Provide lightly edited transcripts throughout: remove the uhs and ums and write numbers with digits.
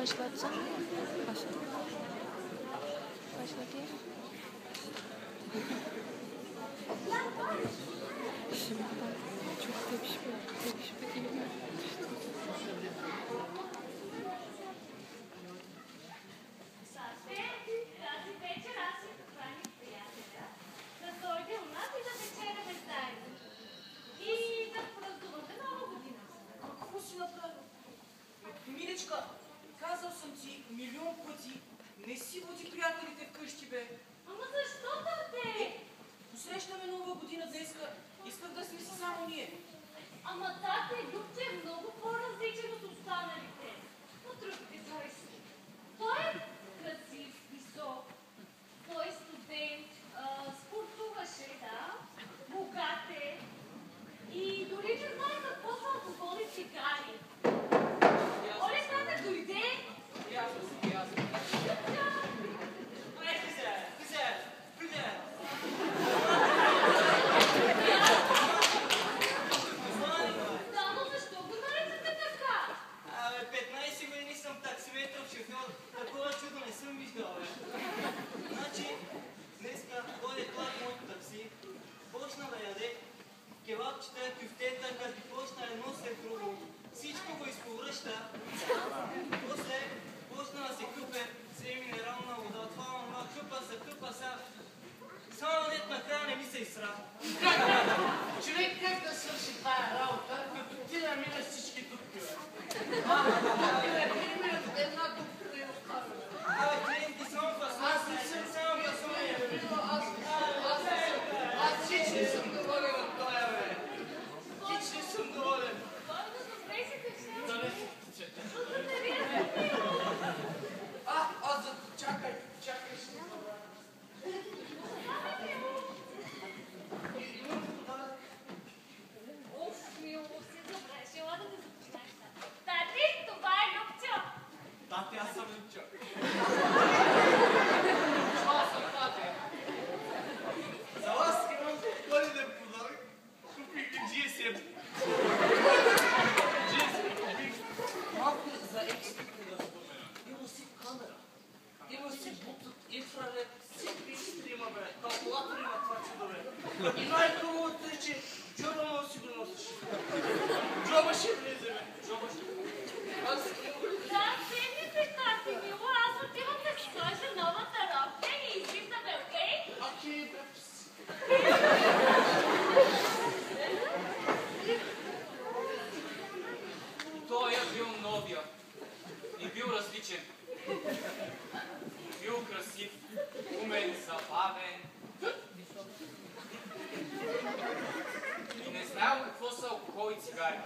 Başlatsana. Başlat. Başlatayım. Şimdi ben çok tepişme gibi mi? Милечка, казал съм ти милион пъти, не си води приятелите вкъщи, бе. Ама защо тате? Посрещаме нова година днеска. Исках да сме си само ние. Ама тате, Любче е много по-различен от останалите. От другите той си. Той е красив, висок. Той е студент, спортуваше, да. Богат е. И дори не знае какво са алкохол и цигари. Оле, тате, дойде! Ясно си, ясно. Само защо го наричате така? 15 години съм таксиметров шофьор. Такова чудо не съм виждал, бе. Значи, днеска дойде това моето такси, почна да яде кебабчета, кюфтета, като почна едно след друго. Всичко го изповръща. После почна да се къпе, взе минерална вода, това, къпа са. Само дет накрая не ми се изсра. Човек как да свърши тая работа, като ти намира всички дупки, бе? Една дупка да я оставя. Абе, клиенти, само фасони. Аз не съм Само фасони. Аз хич не съм доволен от тоя, бе. Хич не съм доволен. Бойно, добре си качнал. Да не си втичате. Чакай, ще добра. Уф, мило си, добре, ще ела да те запознаеш. Тати, това е Любчо. Тати, аз съм Любчо. Това съм тате. За вас имам коледен подарък. Купих ги GSM. Малко за екстрите да спомена. Има си камера. Има си Bluetooth, инфраред, CP има, бе. Калкулатор има това чудо, бе. И най-хубавото е, че джоба може да си го носиш. Джоба ще влезе, бе. Джоба ще влезе. Аз Да, седните, тати, мило, аз отивам да си сложа новата робка и излизаме, окей? Окей, бе. Той е бил новия. И бил различен. Бил красив, умен, забавен. И не знаел какво са алкохол и цигари.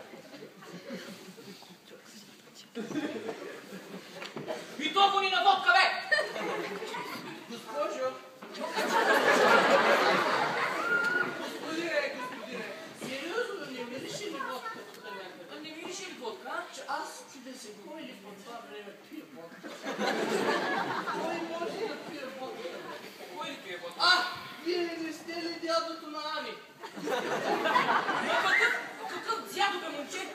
И толкова ни на водка, бе! Госпожо! Господине! Сериозно, не мирише ли водка тук някъде? Не мирише ли водка? Че аз чудеся, кой ли по това време пие водка? Кой може да пие водка? Кой ли пие водка? Вие не сте ли дядото на Ани? Какъв дядо, бе, момче?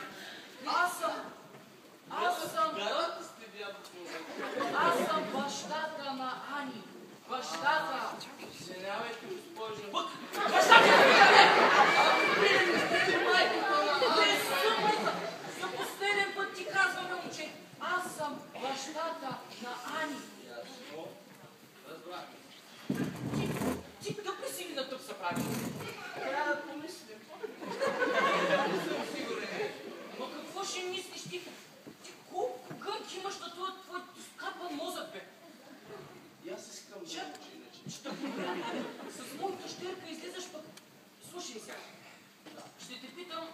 Аз съм... Гаранта сте дядото на Аз съм бащата на Ани. Бащата! Извинявайте, госпожо. Бащата! Вие не сте ли майката на Ани? За последен път ти казваме, момче. Аз съм бащата на Ани. Разбрах. Ти тъп ли си или на тъп са прави? Трябва да помислим. Не съм сигурен. Но какво ще мислиш ти? Ти колко гънк имаш на твой скапан мозък, бе? И аз искам да уча иначе. Ще с моята щерка излизаш пък. Слушай сега. Ще те питам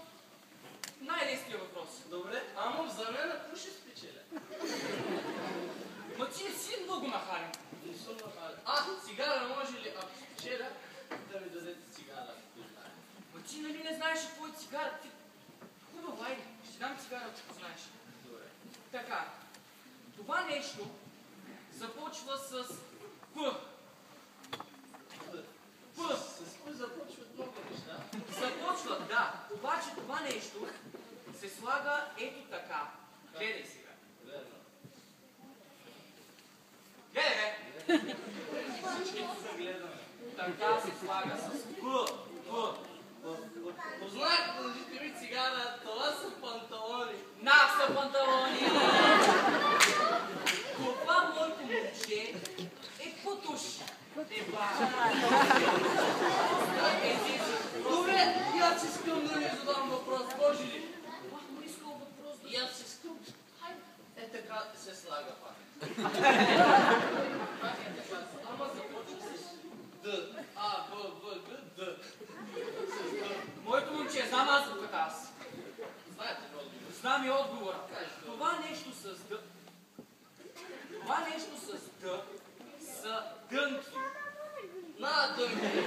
най-лесния въпрос. Добре, ама в замяна какво ще спечеля? Ма ти не си много нахален. Не съм нахален. Цигара може ли, ако спечеля, да ми дадете цигара, ако знае? Ма ти нали не знаеш какво е цигара? Ти... Хубаво, айде. Ще дам цигара, ако знаеш. Добре. Така. Това нещо започва с П. С кой започват много неща? Започват, да. Обаче това нещо се слага ето така. Гледай сега. Верно. слага с П. Познайте дължите ми цигара, това са панталони. Нак са панталони! Това моето момче е потуш. Добре, и аз искам да ви задам въпрос, може ли? И аз искам. Е така се слага пак. Ама започва с Д. А, Б, В, Г, Д. Моето момче, знам азбуката аз. Знаете ли отговор? Знам и отговора. Това нещо с Д са дънки. На дънки!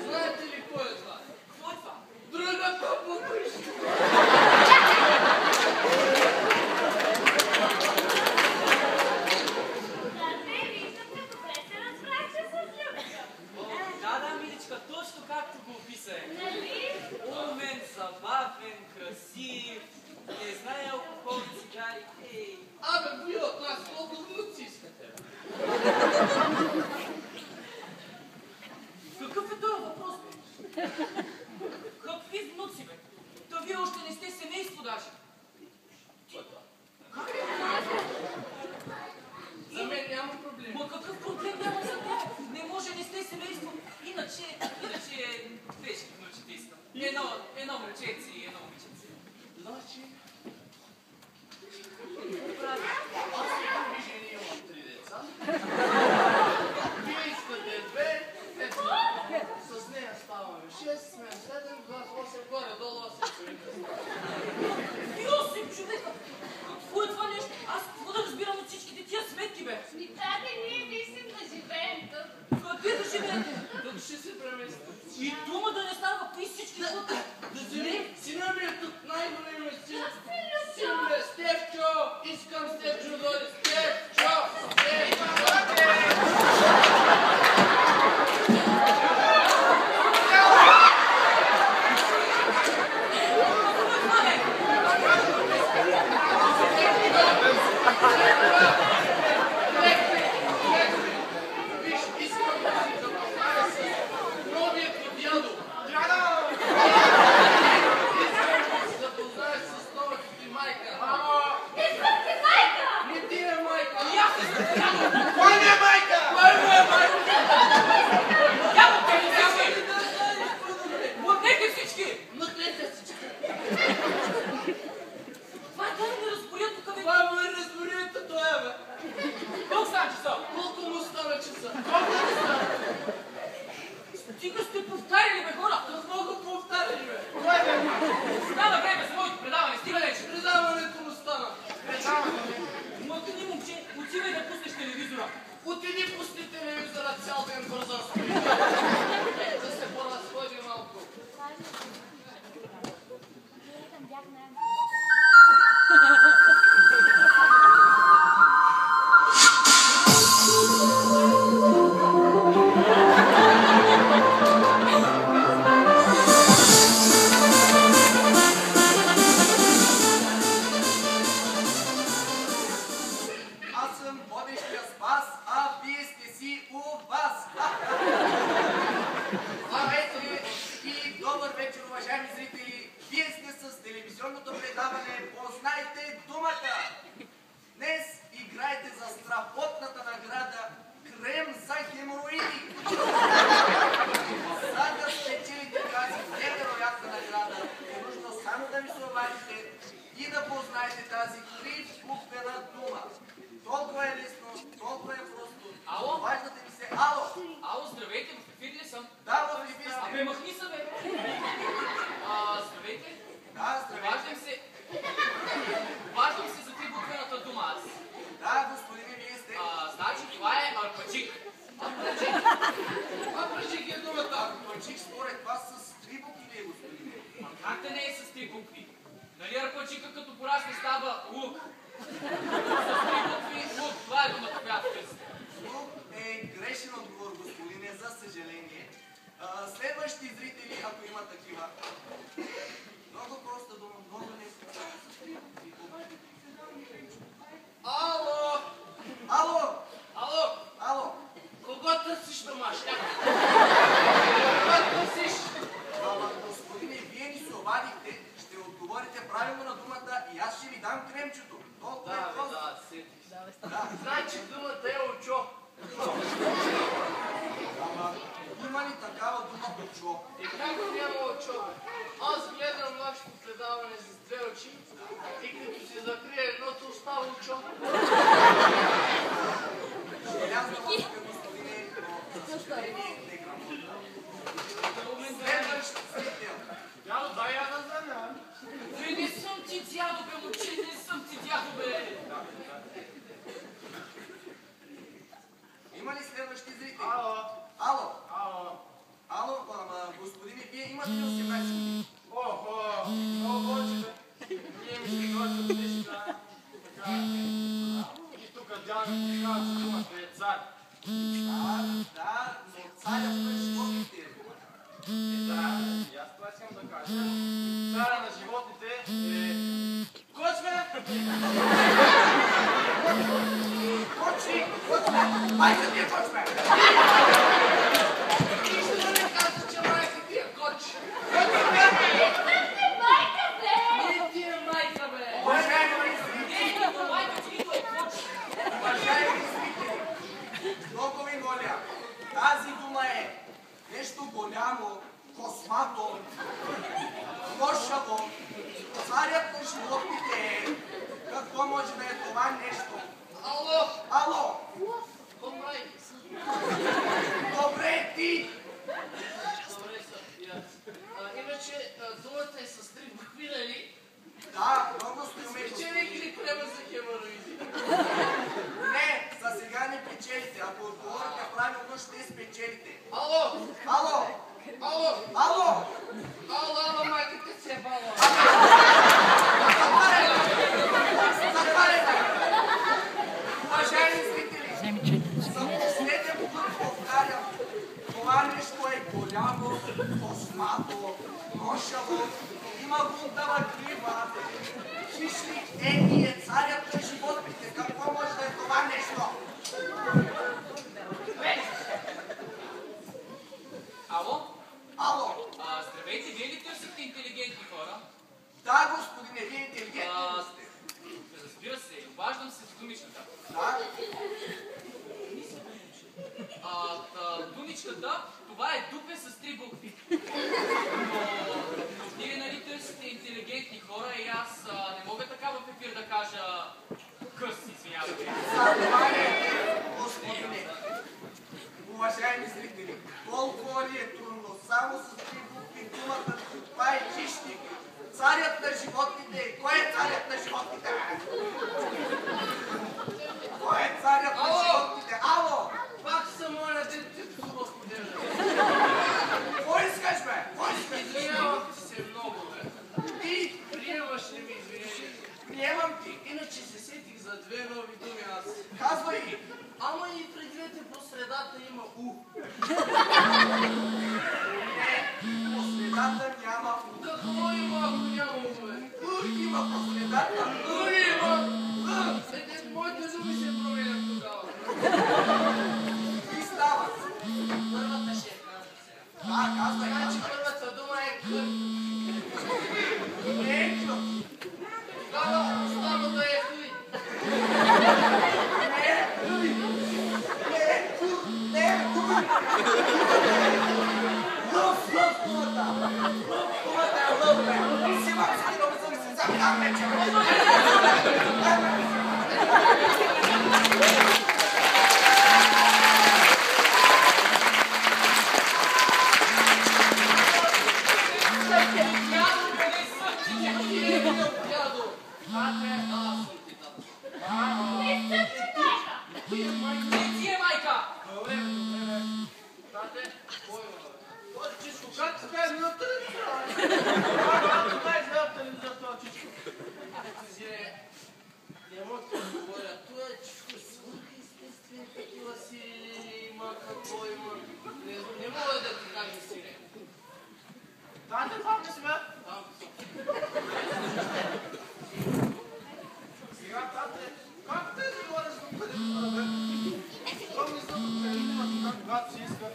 Знаете ли кой е това? Какво е това? Другата потушка! Да, миличка, точно както го описа е. Умен, забавен, красив, не знае алкохол и цигари. Абе, вие от нас колко внуци искате? Какъв е този въпрос, бе? Какви внуци, бе? Та вие още не сте семейство даже. Кой е това? За мен няма проблем. Ма какъв проблем няма за теб? Не може, не сте семейство. Иначе тежки внучите искам. Едно момченце и едно момиченце. Значи, Прави. аз съм ми жени, имам 3 деца. Вие искате 2, ето. С нея ставаме 6, сме 7, 8, горе-долу 8 човека. И 8 човека! Какво е това нещо? Аз какво да разбирам от всичките тия сметки, бе? Ние мислим да живеем тук. Къде да живеете? Тук ще се преместим. И дума да не става, и всички тук. Сина ми е тук, най-големият син. Син бе, Стефчо! Искам Стефчо да дойде. Стефчо! Виж, искам да си запозная с новият ми дядо. Искам да се запозная с новата ти майка. Не ти е майка. Кой не е майка? Кой му е майка? Мъкнете всички! Мъкнете всички. Това е да не разборят тук, бе. Това му е разборията това, бе. Колко стана часа? Колко му стана часа? Стига сте повтаряли, бе, хора! Какво го повтаряли, бе? Става време за моето предаване, стига вече! Предаването му стана. Мъкни, момче, отивай да пуснеш телевизора. Отиди пусти телевизора цял ден бързо стои. Да се поразходи малко. Аз съм водещия Спас, а вие сте си у вас. Здравейте и добър вечер, уважаеми зрители. Вие сте с телевизионното предаване "Познайте думата". Днес играете за страхотната награда крем за хемороиди. За да спечелите тази невероятна награда, е нужно само да ви се обадите и да познаете тази кривбуквена дума. Толкова е лесно, толкова е просто. Ало? Обаждате ми се. Ало! Ало, здравейте, в ефир ли съм? Да, в ефир сте. Абе, махни се, бе! Здравейте. Да, здравейте. Обаждам се за трибуквената дума аз. Да, господине, вие сте. Значи това е арпаджик. Арпаджик е думата. Арпаджик според вас с 3 букви ли е, господине? Как да не е с 3 букви? Нали арпаджика като порасне става лук? С 3 букви лук, това е думата, която търсите. Лук е грешен отговор, господине, за съжаление. Следващи зрители, ако има такива. Много проста дума, много лесно. Ало! Ало! Ало! Ало! Кого търсиш на отговорите правилно на думата и аз ще ви дам кремчето. Толкова е просто. Да, сетих се. Да. Значи думата е очо. Ама има ли такава дума очо? И как няма очо? Аз гледам вашето предаване с две очи и като се закрие едното, остава очо. Желязна логика, господине, но за съжаление неграмотна. Следващ зрител. Дядо, дай я да знам. Бе, не съм ти дядо, бе, момче, не съм ти дядо, бе. Има ли следващи зрители? Ало. Ало. Ало. Ало, господине, вие имате ли 18 години? Охо, много боче, бе. Ние ми ще готвят неща. Така. И тук дядо ми казва, че думата е цар. Да, но царят на животните е дума. Да, и аз това искам да кажа. Царя на животните е... Кочме! Кочме! Майка ти е кочме! Нищо да не казва, че майка ти е коч. Майка, бе! Не ти е майка, бе. Уважаеми зрители, Не, нито майка ти, нито е коч. уважаеми зрители, много ви моля, тази дума е нещо голямо, космато, лошаво. Царят на животните е. Какво може да е това нещо? Ало! Ало! Помрай! Добре, ти! Добре са, и аз. Иначе думата е с три букви, нали? Да, много сте умели. Печеlik ли крема за хемороиди? Не, за сега не печелите. Ако отговорите правилно, ще спечелите. Ало! Ало! Ало! Ало! Ало, майката се е бала! Затваряйте! Уважаеми зрители, за последен път повтарям, това нещо е голямо, космато, ношаво, има гунтава грива, хищник и е царят на животните. Какво може да е това нещо? Ало? Ало! Здравейте, вие ли търсите интелигентни хора? Да, господине, вие интелигентни ли сте? Разбира се, обаждам се с думичката. Да? Думичката, това е дупе с три букви. Но вие нали търсите интелигентни хора и аз не мога така в ефир да кажа къс, извинявайте. Това е, господине. Уважаеми зрители, толкова ли е трудно? Само с три букви думата, това е хищник. Царят на животните. Кой е царят на животните? Кой е царят на животните? Ало! Пак се моля, дете псува ходежа. Какво искаш, бе? Какво искаш? Извинявам ти се много, бе. Ти! Приемаш ли ми извинение? Приемам ти. Иначе се сетих за две нови думи аз. Казвай ги. Ама и при двете по средата има У. Не, по средата няма У. Какво има, ако няма У, бе? У има по средата. У има! Моите думи се променят тогава. И става. Първата ще я кажа сега. Да, казвай, Значи казвай. първата дума е кър. Не е кър. Тогава останалото е хуй. Не е кър. Не е кър. Не е кър. Лъв, лъв думата. Лъв думата е лъв, бе. Си вам скидам, съм се забрам вече. Дядо, ате, аз съм ти тата. Не съм ти майка! Не ти е майка! Добре, добре. Тате, кой има, бе? Той Чичко, как така е на телевизора? Как е на телевизора, Чичко? Не мога да говоря. Това е Чичко, свърха естествен, такива сирени има, какво има. Не мога да ти кажа сирени. Тате, там ли си, бе? Там съм. Сега, тате, как те си говориш на телевизора, бе? Що ми знам, че има така, когато си иска?